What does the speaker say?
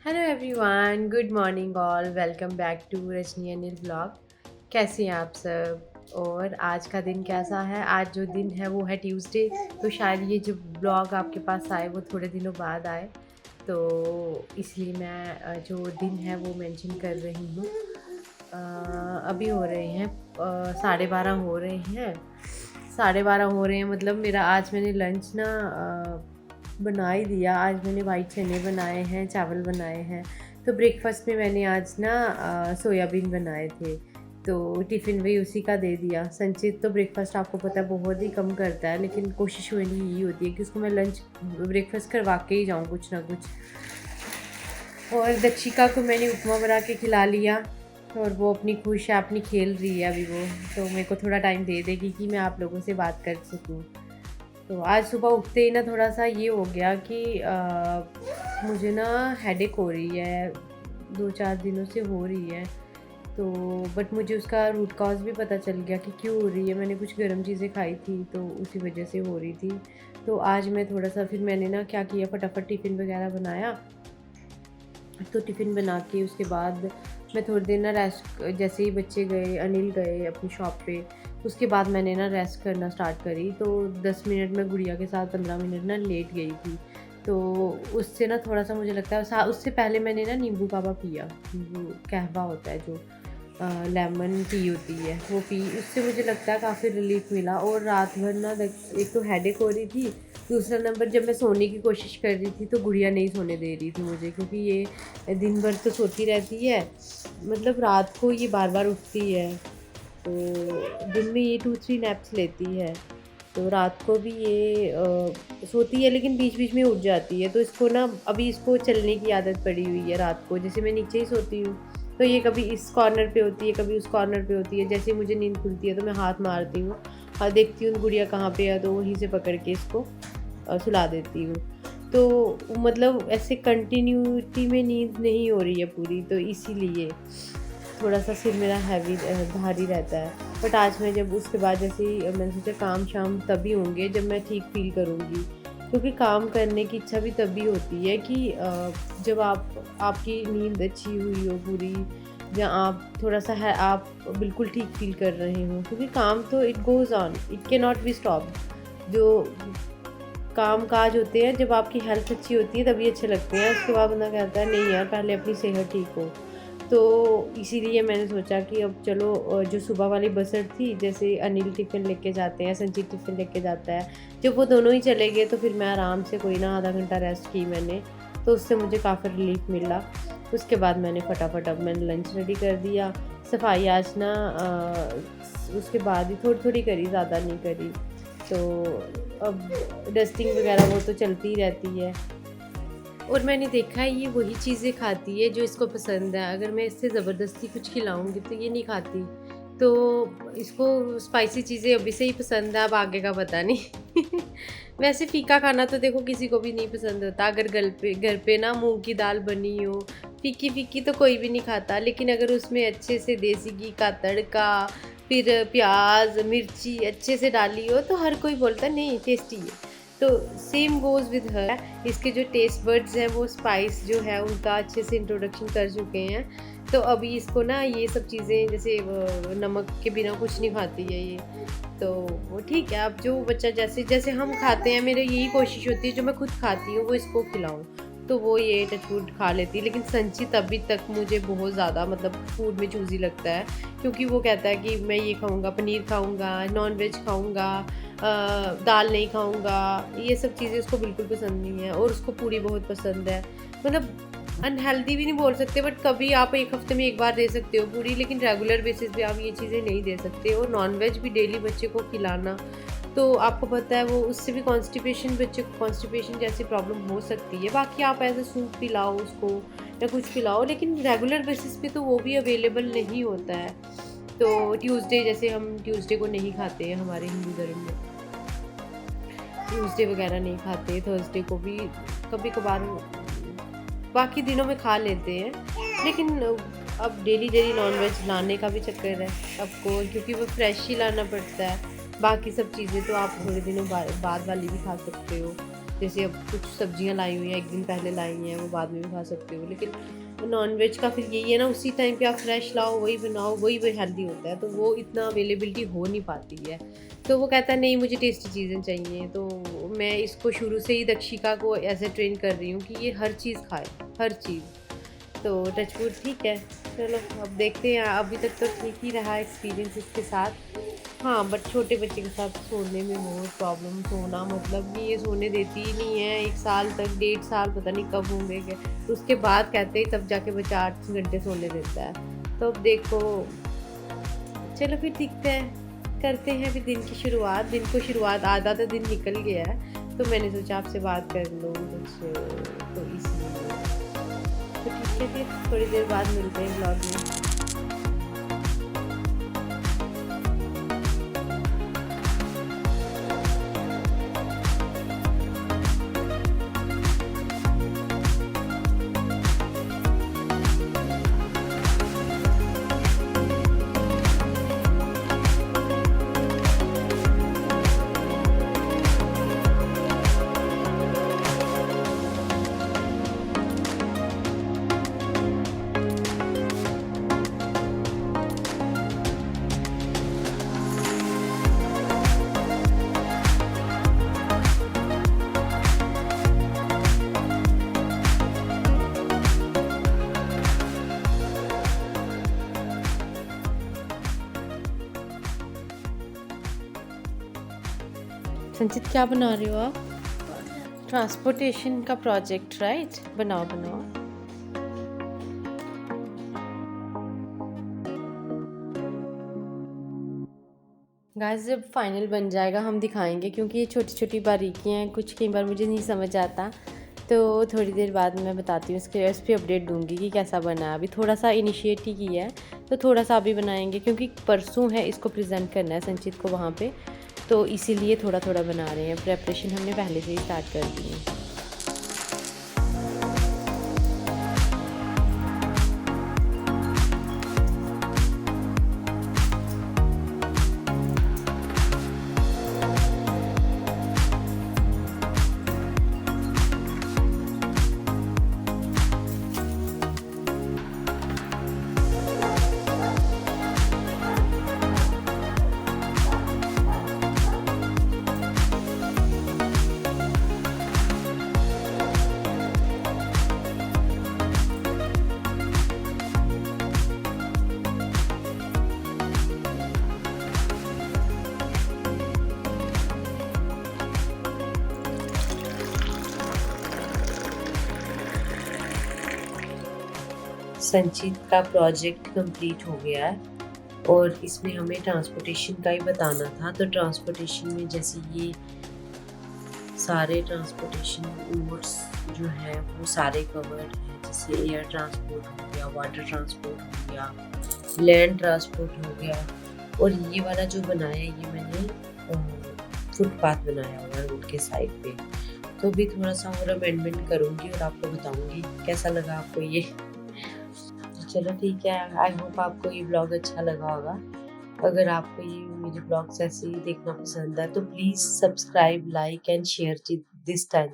Hello everyone, good morning all. Welcome back to Rajni Anil blog. कैसे हैं आप सब? और आज का दिन कैसा है? आज जो दिन है वो है ट्यूसडे। तो शायद ये जो ब्लॉग आपके पास आए वो थोड़े दिनों बाद आए, तो इसलिए मैं जो दिन है वो मेंशन कर रही हूँ। अभी हो रहे हैं 12:30 हो रहे हैं। 12:30 हो रहे हैं मतलब मेरा आज मैंने लंच ना बना ही दिया। आज मैंने वाइट चने बनाए हैं, चावल बनाए हैं। तो ब्रेकफास्ट में मैंने आज ना सोयाबीन बनाए थे, तो टिफ़िन भी उसी का दे दिया। संचित तो ब्रेकफास्ट आपको पता है बहुत ही कम करता है, लेकिन कोशिश मेरी यही होती है कि उसको मैं लंच ब्रेकफास्ट करवा के ही जाऊँ कुछ ना कुछ। और दक्षिका को मैंने उपमा बना के खिला लिया और वो अपनी खुश है, अपनी खेल रही है अभी वो। तो मेरे को थोड़ा टाइम दे देगी कि मैं आप लोगों से बात कर सकूँ। तो आज सुबह उठते ही ना थोड़ा-सा ये हो गया कि मुझे ना हेडेक हो रही है, 2-4 दिनों से हो रही है। तो बट मुझे उसका रूट कॉज़ भी पता चल गया कि क्यों हो रही है। मैंने कुछ गर्म चीज़ें खाई थी तो उसी वजह से हो रही थी। तो आज मैं थोड़ा-सा फिर मैंने ना क्या किया, फटाफट टिफ़िन वगैरह बनाया। तो टिफ़िन बना के उसके बाद मैं थोड़ी देर ना रेस्ट, जैसे ही बच्चे गए, अनिल गए अपनी शॉप पे, उसके बाद मैंने ना रेस्ट करना स्टार्ट करी। तो 10 मिनट मैं गुड़िया के साथ 15 मिनट ना लेट गई थी। तो उससे ना थोड़ा-सा मुझे लगता है उससे पहले मैंने ना नींबू कावा पिया। नींबू कहवा होता है जो लेमन टी होती है वो पी। उससे मुझे लगता है काफ़ी रिलीफ़ मिला। और रात भर ना एक तो हेडेक हो रही थी, दूसरा नंबर जब मैं सोने की कोशिश कर रही थी तो गुड़िया नहीं सोने दे रही थी मुझे, क्योंकि ये दिन भर तो सोती रहती है, मतलब रात को ये बार-बार उठती है। तो दिन में ये 2-3 नैप्स लेती है, तो रात को भी ये सोती है लेकिन बीच-बीच में उठ जाती है। तो इसको ना अभी इसको चलने की आदत पड़ी हुई है रात को। जैसे मैं नीचे ही सोती हूँ, तो ये कभी इस कॉर्नर पे होती है, कभी उस कॉर्नर पे होती है। जैसे ही मुझे नींद खुलती है तो मैं हाथ मारती हूँ और देखती हूँ गुड़िया कहाँ पे है, तो वहीं से पकड़ के इसको सुला देती हूँ। तो मतलब ऐसे कंटिन्यूटी में नींद नहीं हो रही है पूरी, तो इसीलिए थोड़ा-सा सिर मेरा हैवी भारी रहता है। बट आज मैं जब उसके बाद जैसे ही मैंने सोचा काम शाम तभी होंगे जब मैं ठीक फ़ील करूँगी। क्योंकि काम करने की इच्छा भी तभी होती है कि जब आपकी नींद अच्छी हुई हो पूरी, या आप थोड़ा-सा है आप बिल्कुल ठीक फ़ील कर रहे हो। क्योंकि काम तो it goes on, it can not be stopped. जो काम-काज होते हैं जब आपकी हेल्थ अच्छी होती है तभी अच्छे लगते हैं। उसके बाद बंदा कहता है नहीं यार पहले अपनी सेहत ठीक हो। तो इसीलिए मैंने सोचा कि अब चलो जो सुबह वाली बसर थी, जैसे अनिल टिफ़िन लेके जाते हैं, संजीत टिफ़िन लेके जाता है, जब वो दोनों ही चले गए तो फिर मैं आराम से कोई ना आधा घंटा रेस्ट की मैंने, तो उससे मुझे काफ़ी रिलीफ़ मिला। उसके बाद मैंने फटाफट अब मैंने लंच रेडी कर दिया। सफाई आज ना उसके बाद ही थोड़ी-थोड़ी करी, ज़्यादा नहीं करी। तो अब डस्टिंग वगैरह वो तो चलती ही रहती है। और मैंने देखा है ये वही चीज़ें खाती है जो इसको पसंद है। अगर मैं इससे ज़बरदस्ती कुछ खिलाऊँगी तो ये नहीं खाती। तो इसको स्पाइसी चीज़ें अभी से ही पसंद है, अब आगे का पता नहीं। वैसे फ़ीका खाना तो देखो किसी को भी नहीं पसंद होता। अगर घर पे ना मूँग की दाल बनी हो, फ़ीकी-फ़ीकी तो कोई भी नहीं खाता। लेकिन अगर उसमें अच्छे से देसी घी का तड़का, फिर प्याज़, मिर्ची अच्छे से डाली हो तो हर कोई बोलता है नहीं टेस्टी है। तो सेम गोज़ विद हर। इसके जो टेस्ट बड्स हैं वो स्पाइस जो है उनका अच्छे से इंट्रोडक्शन कर चुके हैं। तो अभी इसको ना ये सब चीज़ें जैसे नमक के बिना कुछ नहीं खाती है ये। तो वो ठीक है, अब जो बच्चा जैसे जैसे हम खाते हैं, मेरी यही कोशिश होती है जो मैं खुद खाती हूँ वो इसको खिलाऊँ। तो वो ये टच वुड खा लेती है। लेकिन संचित अभी तक मुझे बहुत ज़्यादा मतलब फूड में चूज़ी लगता है, क्योंकि वो कहता है कि मैं ये खाऊँगा, पनीर खाऊँगा, नॉन-वेज खाऊँगा, दाल नहीं खाऊँगा। ये सब चीज़ें उसको बिल्कुल पसंद नहीं है और उसको पूड़ी बहुत पसंद है। मतलब अनहेल्दी भी नहीं बोल सकते, बट कभी आप 1 हफ्ते में 1 बार दे सकते हो पूड़ी, लेकिन रेगुलर बेसिस पे आप ये चीज़ें नहीं दे सकते। और नॉन-वेज भी डेली बच्चे को खिलाना, तो आपको पता है वो उससे भी कॉन्स्टिपेशन, बच्चे को कॉन्स्टिपेशन जैसी प्रॉब्लम हो सकती है। बाकी आप ऐसे सूप पिलाओ उसको या कुछ पिलाओ, लेकिन रेगुलर बेसिस पे तो वो भी अवेलेबल नहीं होता है। तो ट्यूसडे, जैसे हम ट्यूसडे को नहीं खाते हैं हमारे हिंदू धर्म में, ट्यूसडे वगैरह नहीं खाते, थर्सडे को भी कभी-कभार, बाकी दिनों में खा लेते हैं। लेकिन अब डेली-डेली नॉन-वेज लाने का भी चक्कर है सबको, क्योंकि वो फ्रेश ही लाना पड़ता है। बाकी सब चीज़ें तो आप थोड़े दिनों बाद वाली भी खा सकते हो। जैसे अब कुछ सब्जियां लाई हुई हैं, एक दिन पहले लाई हैं, वो बाद में भी खा सकते हो, लेकिन नॉन-वेज का फिर यही है ना, उसी टाइम पे आप फ्रेश लाओ, वही बनाओ, वही हेल्दी होता है, तो वो इतना अवेलेबिलिटी हो नहीं पाती है। तो वो कहता है नहीं मुझे टेस्टी चीज़ें चाहिए, तो मैं इसको शुरू से ही दक्षिका को ऐसे ट्रेन कर रही हूँ कि ये हर चीज़ खाए, हर चीज़। तो टचवुड ठीक है, चलो अब देखते हैं, अभी तक तो ठीक ही रहा एक्सपीरियंस इसके साथ। हाँ, बट छोटे बच्चे के साथ सोने में बहुत प्रॉब्लम, सोना मतलब कि ये सोने देती ही नहीं है, 1 साल तक, 1.5 साल पता नहीं कब होंगे क्या, तो उसके बाद कहते हैं तब जाके बच्चा 8 घंटे सोने देता है। तो अब देखो, चलो फिर दिखते हैं, करते हैं फिर दिन की शुरुआत। दिन को शुरुआत, आधा तो दिन निकल गया है, तो मैंने सोचा आपसे बात कर लूँ कुछ, तो इसलिए। तो ठीक है फिर थोड़ी देर बाद मिलते हैं ब्लॉग में। संचित क्या बना रहे हो आप? ट्रांसपोर्टेशन का प्रोजेक्ट, राइट? बनाओ बनाओ। गाइस जब फाइनल बन जाएगा हम दिखाएंगे, क्योंकि ये छोटी छोटी बारीकियाँ हैं, कुछ कई बार मुझे नहीं समझ आता, तो थोड़ी देर बाद मैं बताती हूँ, इसके इस पे अपडेट दूंगी कि कैसा बना है। अभी थोड़ा सा इनिशिएट ही किया है, तो थोड़ा सा अभी बनाएंगे, क्योंकि परसों है इसको प्रेजेंट करना है संचित को वहाँ पे, तो इसीलिए थोड़ा थोड़ा बना रहे हैं। प्रेपरेशन हमने पहले से ही स्टार्ट कर दी है। संचित का प्रोजेक्ट कंप्लीट हो गया है, और इसमें हमें ट्रांसपोर्टेशन का ही बताना था। तो ट्रांसपोर्टेशन में जैसे ये सारे ट्रांसपोर्टेशन मोड्स जो है वो सारे कवर्ड हैं, जैसे एयर ट्रांसपोर्ट हो गया, वाटर ट्रांसपोर्ट हो गया, लैंड ट्रांसपोर्ट हो गया, और ये वाला जो बनाया है ये मैंने फुटपाथ बनाया हुआ है रोड के साइड पे। तो भी थोड़ा सा और अमेंडमेंट करूँगी और आपको बताऊँगी कैसा लगा आपको ये। चलो ठीक है, आई होप आपको ये ब्लॉग अच्छा लगा होगा। अगर आपको ये मेरे ब्लॉग्स ऐसे ही देखना पसंद है तो please subscribe, like and share this time.